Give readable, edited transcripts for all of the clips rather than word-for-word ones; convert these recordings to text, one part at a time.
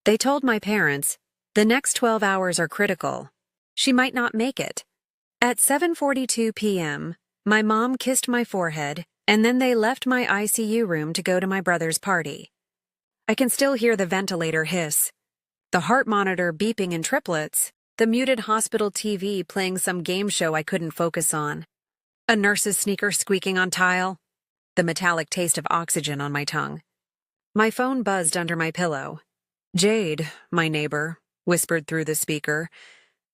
They told my parents, the next 12 hours are critical. She might not make it. At 7:42 p.m., my mom kissed my forehead, and then they left my ICU room to go to my brother's party. I can still hear the ventilator hiss, the heart monitor beeping in triplets, the muted hospital TV playing some game show I couldn't focus on, a nurse's sneaker squeaking on tile, the metallic taste of oxygen on my tongue. My phone buzzed under my pillow. Jade, my neighbor, whispered through the speaker.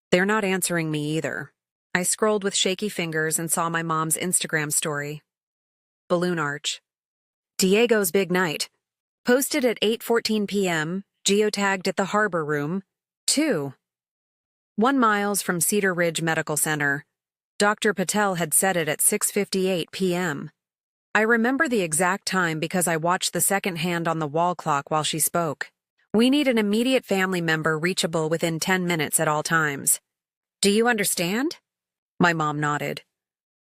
They're not answering me either. I scrolled with shaky fingers and saw my mom's Instagram story. Balloon arch. Diego's big night. Posted at 8:14 p.m., geotagged at the Harbor Room. 2. 1 miles from Cedar Ridge Medical Center. Dr. Patel had said it at 6:58 p.m. I remember the exact time because I watched the second hand on the wall clock while she spoke. We need an immediate family member reachable within 10 minutes at all times. Do you understand? My mom nodded.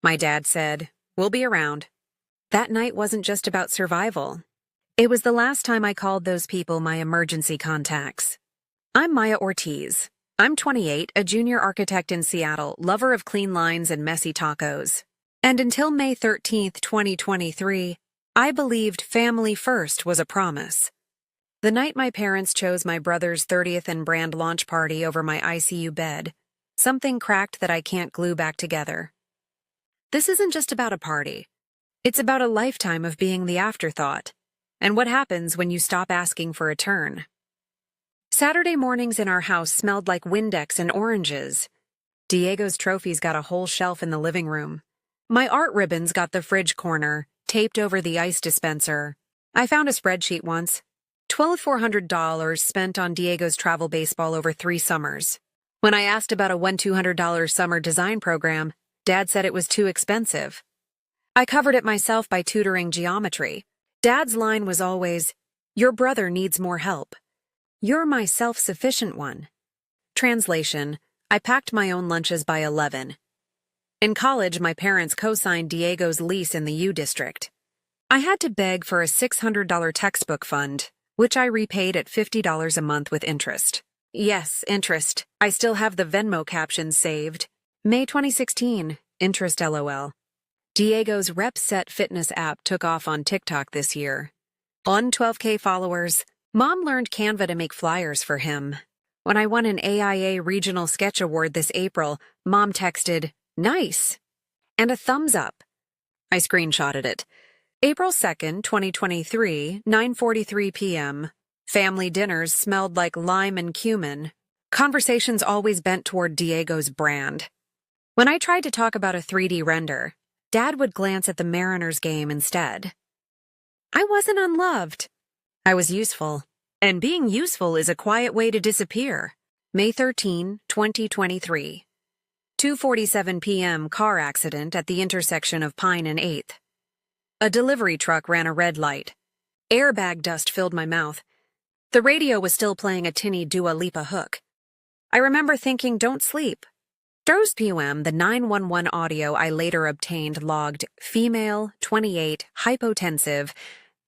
My dad said, we'll be around. That night wasn't just about survival. It was the last time I called those people my emergency contacts. I'm Maya Ortiz. I'm 28, a junior architect in Seattle, lover of clean lines and messy tacos. And until May 13, 2023, I believed family first was a promise. The night my parents chose my brother's 30th and brand launch party over my ICU bed, something cracked that I can't glue back together. This isn't just about a party. It's about a lifetime of being the afterthought, and what happens when you stop asking for a turn. Saturday mornings in our house smelled like Windex and oranges. Diego's trophies got a whole shelf in the living room. My art ribbons got the fridge corner, taped over the ice dispenser. I found a spreadsheet once. $1,400 spent on Diego's travel baseball over 3 summers. When I asked about a $1,200 summer design program, Dad said it was too expensive. I covered it myself by tutoring geometry. Dad's line was always, "Your brother needs more help. You're my self-sufficient one." Translation, I packed my own lunches by 11. In college, my parents co-signed Diego's lease in the U District. I had to beg for a $600 textbook fund, which I repaid at $50 a month with interest. Yes, interest. I still have the Venmo caption saved. May 2016, interest LOL. Diego's Rep Set fitness app took off on TikTok this year. On 12K followers, Mom learned Canva to make flyers for him. When I won an AIA Regional Sketch Award this April, Mom texted, "Nice," and a thumbs up. I screenshotted it. April 2nd, 2023, 9:43 p.m. Family dinners smelled like lime and cumin. Conversations always bent toward Diego's brand. When I tried to talk about a 3D render, Dad would glance at the Mariners game instead. I wasn't unloved. I was useful. And being useful is a quiet way to disappear. May 13, 2023. 2:47 p.m. car accident at the intersection of Pine and 8th. A delivery truck ran a red light. Airbag dust filled my mouth. The radio was still playing a tinny Dua Lipa hook. I remember thinking, don't sleep. Throws p.m., the 911 audio I later obtained logged female, 28, hypotensive,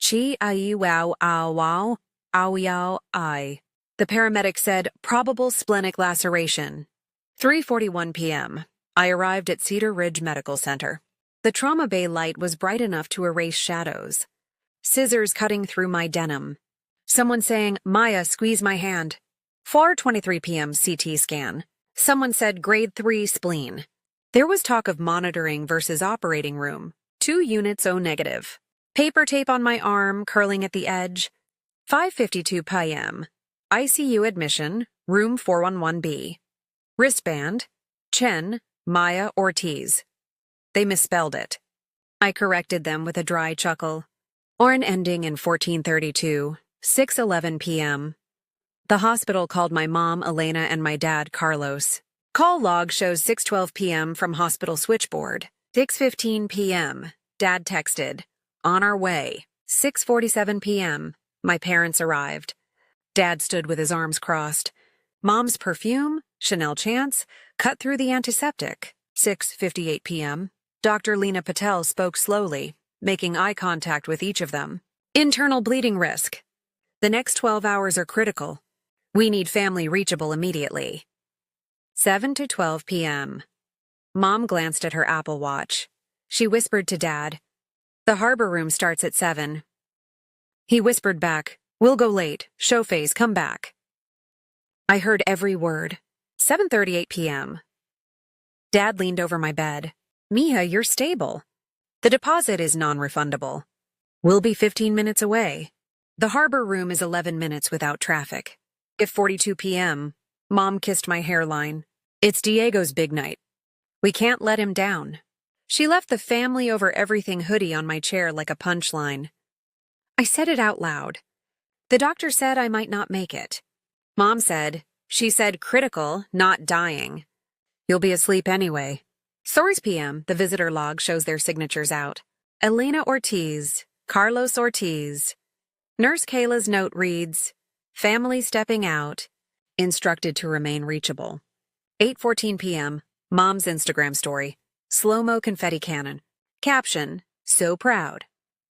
chi ai wow ow wow, ow yow I. The paramedic said, probable splenic laceration. 3:41 p.m. I arrived at Cedar Ridge Medical Center. The trauma bay light was bright enough to erase shadows. Scissors cutting through my denim. Someone saying, "Maya, squeeze my hand." 4:23 p.m. CT scan. Someone said grade 3 spleen. There was talk of monitoring versus operating room. 2 units O negative. Paper tape on my arm, curling at the edge. 5:52 p.m. ICU admission, room 411B. Wristband, Chen, Maya Ortiz. They misspelled it. I corrected them with a dry chuckle. Or an ending in 1432, 6:11 p.m. The hospital called my mom, Elena, and my dad, Carlos. Call log shows 6:12 p.m. from hospital switchboard. 6:15 p.m. Dad texted. On our way. 6:47 p.m. My parents arrived. Dad stood with his arms crossed. Mom's perfume, Chanel Chance, cut through the antiseptic. 6:58 p.m. Dr. Lena Patel spoke slowly, making eye contact with each of them. Internal bleeding risk. The next 12 hours are critical. We need family reachable immediately. 7 to 12 p.m. Mom glanced at her Apple Watch. She whispered to Dad, "The harbor room starts at 7. He whispered back, "We'll go late. Show phase, come back." I heard every word. 7:38 p.m. Dad leaned over my bed. "Mia, you're stable. The deposit is non-refundable. We'll be 15 minutes away. The harbor room is 11 minutes without traffic." At 42 p.m., Mom kissed my hairline. "It's Diego's big night. We can't let him down." She left the family over everything hoodie on my chair like a punchline. I said it out loud. The doctor said I might not make it. Mom said, she said critical, not dying. You'll be asleep anyway. 3 p.m., the visitor log shows their signatures out. Elena Ortiz, Carlos Ortiz. Nurse Kayla's note reads, "Family stepping out. Instructed to remain reachable." 8:14 p.m., Mom's Instagram story. Slow-mo confetti cannon. Caption, "So proud."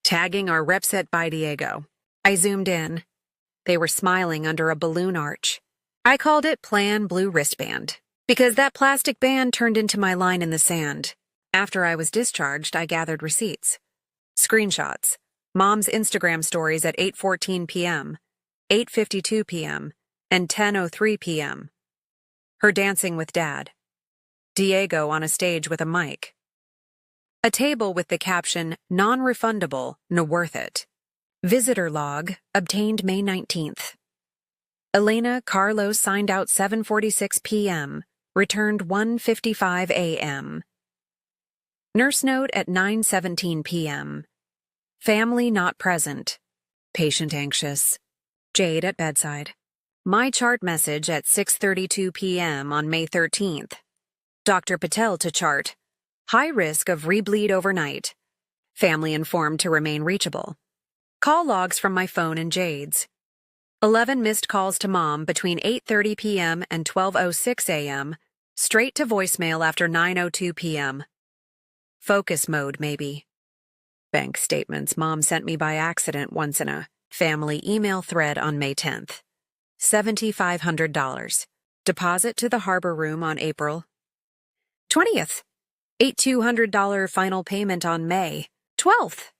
Tagging our rep set by Diego. I zoomed in. They were smiling under a balloon arch. I called it Plan Blue Wristband, because that plastic band turned into my line in the sand. After I was discharged, I gathered receipts. Screenshots. Mom's Instagram stories at 8:14 p.m., 8:52 p.m., and 10:03 p.m. Her dancing with Dad. Diego on a stage with a mic. A table with the caption, "Non-refundable, no worth it." Visitor log, obtained May 19th. Elena Carlos signed out 7:46 p.m., returned 1:55 a.m. Nurse note at 9:17 p.m. Family not present. Patient anxious. Jade at bedside. My chart message at 6:32 p.m. on May 13th. Dr. Patel to chart. High risk of rebleed overnight. Family informed to remain reachable. Call logs from my phone and Jade's. 11 missed calls to Mom between 8:30 p.m. and 12:06 a.m., straight to voicemail after 9:02 p.m. Focus mode, maybe. Bank statements Mom sent me by accident once in a family email thread on May 10th. $7,500. Deposit to the harbor room on April 20th. $8,200 final payment on May 12th.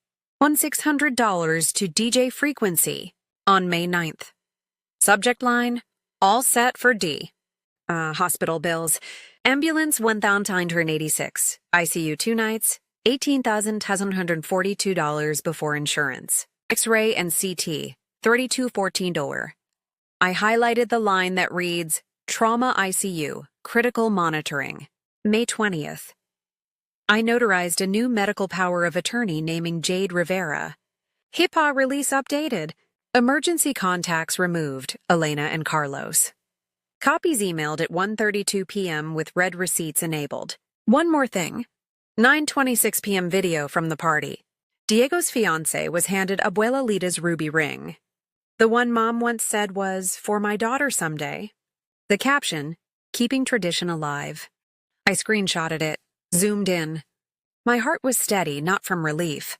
$1,600 to DJ Frequency on May 9th. Subject line, all set for D. Hospital bills. Ambulance $1,986. ICU 2 nights, $18,742 before insurance. X-ray and CT, $3,214. I highlighted the line that reads, Trauma ICU, critical monitoring. May 20th. I notarized a new medical power of attorney naming Jade Rivera. HIPAA release updated. Emergency contacts removed, Elena and Carlos. Copies emailed at 1:32 p.m. with red receipts enabled. One more thing. 9:26 p.m. video from the party. Diego's fiancé was handed Abuela Lita's ruby ring. The one Mom once said was, "For my daughter someday." The caption, "Keeping tradition alive." I screenshotted it, zoomed in. My heart was steady, not from relief.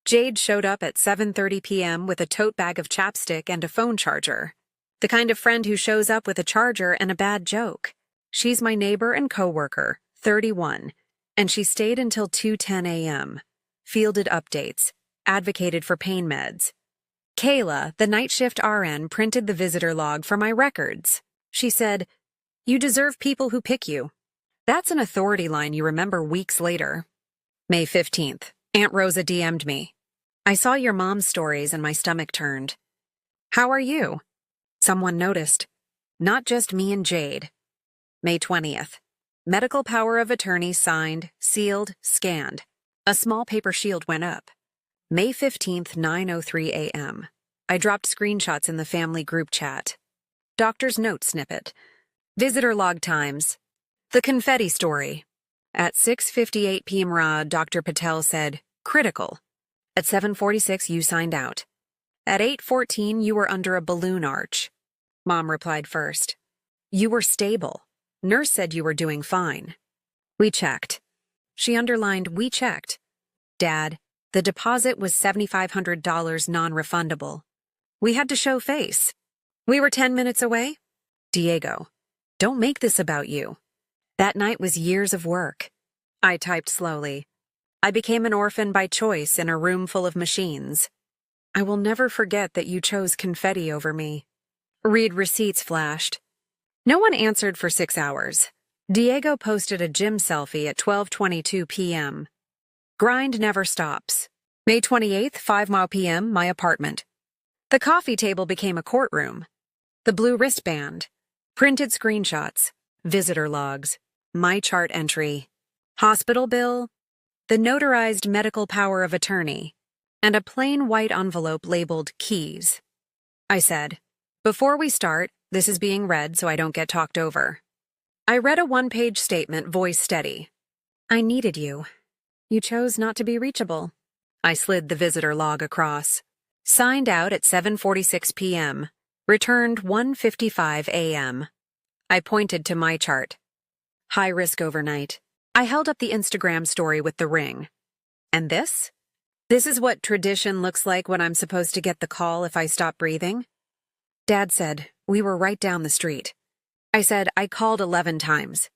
Jade showed up at 7:30 p.m. with a tote bag of chapstick and a phone charger. The kind of friend who shows up with a charger and a bad joke. She's my neighbor and coworker, 31, and she stayed until 2:10 a.m. Fielded updates, advocated for pain meds. Kayla, the night shift RN, printed the visitor log for my records. She said, "You deserve people who pick you." That's an authority line you remember weeks later. May 15th. Aunt Rosa DM'd me. "I saw your mom's stories and my stomach turned. How are you?" Someone noticed. Not just me and Jade. May 20th. Medical power of attorney signed, sealed, scanned. A small paper shield went up. May 15th, 9:03 a.m. I dropped screenshots in the family group chat. Doctor's note snippet. Visitor log times. The confetti story. At 6:58 p.m. Dr. Patel said, "Critical." At 7:46 you signed out. At 8:14 you were under a balloon arch. Mom replied first. "You were stable. Nurse said you were doing fine." We checked. She underlined, "We checked." Dad, the deposit was $7,500 non-refundable. We had to show face. We were 10 minutes away? Diego, don't make this about you. That night was years of work. I typed slowly. I became an orphan by choice in a room full of machines. I will never forget that you chose confetti over me. Read receipts flashed. No one answered for 6 hours. Diego posted a gym selfie at 12:22 p.m. Grind never stops. May 28th, 5 p.m., my apartment. The coffee table became a courtroom. The blue wristband. Printed screenshots. Visitor logs. My chart entry. Hospital bill. The notarized medical power of attorney. And a plain white envelope labeled keys. I said, "Before we start, this is being read so I don't get talked over." I read a one-page statement, voice steady. I needed you. You chose not to be reachable. I slid the visitor log across. Signed out at 7:46 p.m. Returned 1:55 a.m. I pointed to my chart. High risk overnight. I held up the Instagram story with the ring. And this? This is what tradition looks like when I'm supposed to get the call if I stop breathing? Dad said, we were right down the street. I said, I called 11 times.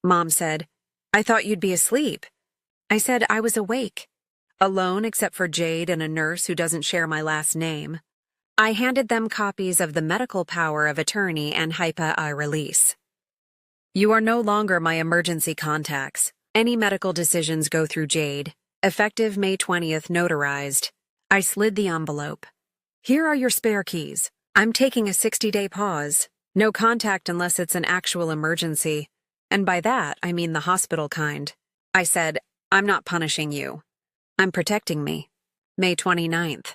Mom said, I thought you'd be asleep. I said I was awake. Alone except for Jade and a nurse who doesn't share my last name. I handed them copies of the medical power of attorney and HIPAA I release. You are no longer my emergency contacts. Any medical decisions go through Jade. Effective May 20th, notarized. I slid the envelope. Here are your spare keys. I'm taking a 60-day pause. No contact unless it's an actual emergency. And by that, I mean the hospital kind. I said, I'm not punishing you. I'm protecting me. May 29th.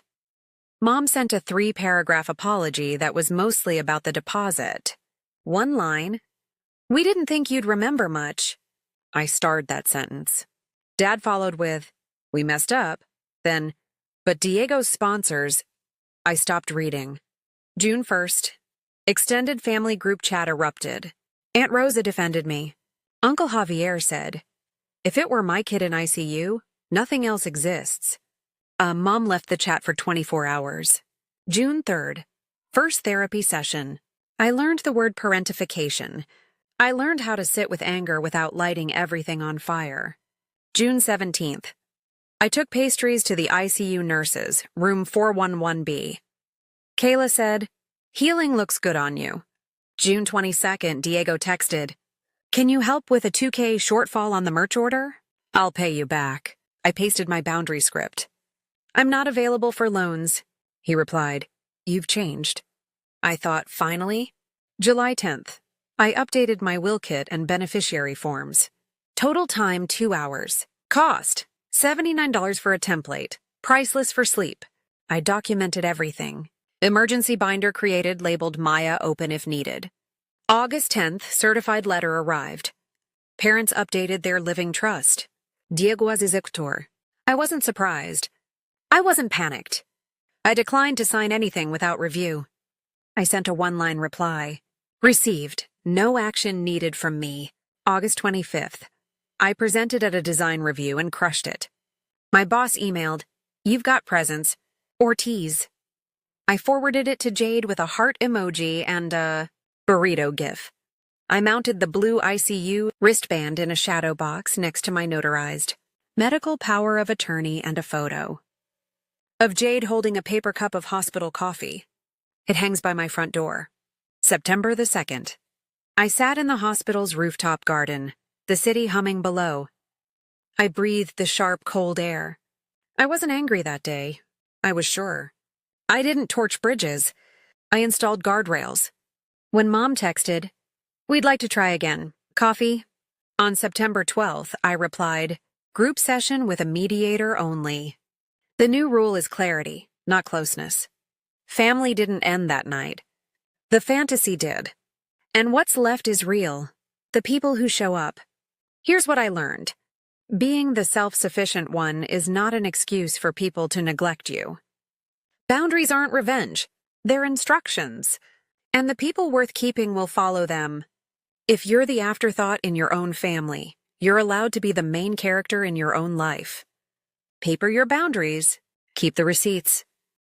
Mom sent a 3-paragraph apology that was mostly about the deposit. One line. We didn't think you'd remember much. I starred that sentence. Dad followed with, we messed up. Then, but Diego's sponsors. I stopped reading. June 1st. Extended family group chat erupted. Aunt Rosa defended me. Uncle Javier said, if it were my kid in ICU, nothing else exists. Mom left the chat for 24 hours. June 3rd. First therapy session. I learned the word parentification. I learned how to sit with anger without lighting everything on fire. June 17th. I took pastries to the ICU nurses, room 411B. Kayla said, healing looks good on you. June 22nd, Diego texted, can you help with a $2K shortfall on the merch order? I'll pay you back. I pasted my boundary script. I'm not available for loans, he replied. You've changed. I thought, finally? July 10th. I updated my will kit and beneficiary forms. Total time 2 hours. Cost $79 for a template. Priceless for sleep. I documented everything. Emergency binder created labeled Maya open if needed. August 10th, certified letter arrived. Parents updated their living trust. Diego was executor. I wasn't surprised. I wasn't panicked. I declined to sign anything without review. I sent a one-line reply. Received. No action needed from me. August 25th. I presented at a design review and crushed it. My boss emailed, you've got presents. Ortiz. I forwarded it to Jade with a heart emoji and a burrito gif. I mounted the blue ICU wristband in a shadow box next to my notarized medical power of attorney and a photo of Jade holding a paper cup of hospital coffee. It hangs by my front door. September the 2nd. I sat in the hospital's rooftop garden, the city humming below. I breathed the sharp, cold air. I wasn't angry that day. I was sure. I didn't torch bridges. I installed guardrails. When Mom texted, we'd like to try again. Coffee? On September 12th, I replied, group session with a mediator only. The new rule is clarity, not closeness. Family didn't end that night. The fantasy did. And what's left is real. The people who show up. Here's what I learned. Being the self-sufficient one is not an excuse for people to neglect you. Boundaries aren't revenge. They're instructions. And the people worth keeping will follow them. If you're the afterthought in your own family, you're allowed to be the main character in your own life. Paper your boundaries. Keep the receipts.